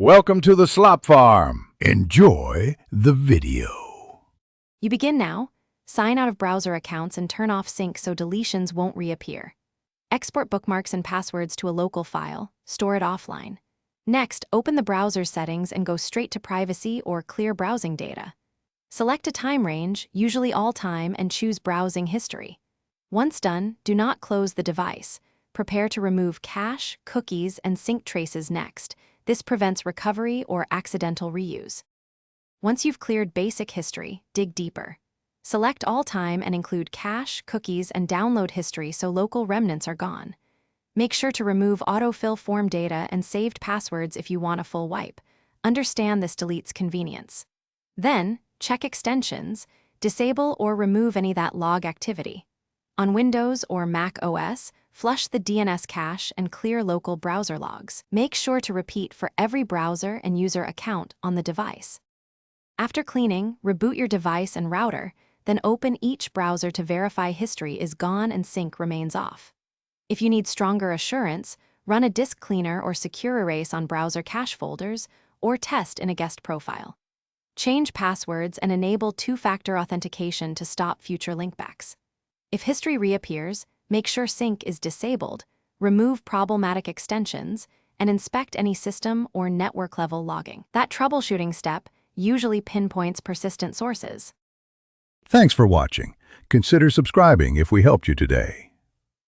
Welcome to the Slop Farm. Enjoy the video. You begin now. Sign out of browser accounts and turn off sync so deletions won't reappear. Export bookmarks and passwords to a local file. Store it offline. Next, open the browser settings and go straight to privacy or clear browsing data. Select a time range, usually all time, and choose browsing history. Once done, do not close the device. Prepare to remove cache, cookies, and sync traces next. This prevents recovery or accidental reuse. Once you've cleared basic history, dig deeper. Select all time and include cache, cookies, and download history so local remnants are gone. Make sure to remove autofill form data and saved passwords if you want a full wipe. Understand this deletes convenience. Then, check extensions, disable or remove any that log activity. On Windows or Mac OS, flush the DNS cache and clear local browser logs. Make sure to repeat for every browser and user account on the device. After cleaning, reboot your device and router, then open each browser to verify history is gone and sync remains off. If you need stronger assurance, run a disk cleaner or secure erase on browser cache folders, or test in a guest profile. Change passwords and enable two-factor authentication to stop future linkbacks. If history reappears, make sure sync is disabled, remove problematic extensions, and inspect any system or network-level logging. That troubleshooting step usually pinpoints persistent sources. Thanks for watching. Consider subscribing if we helped you today.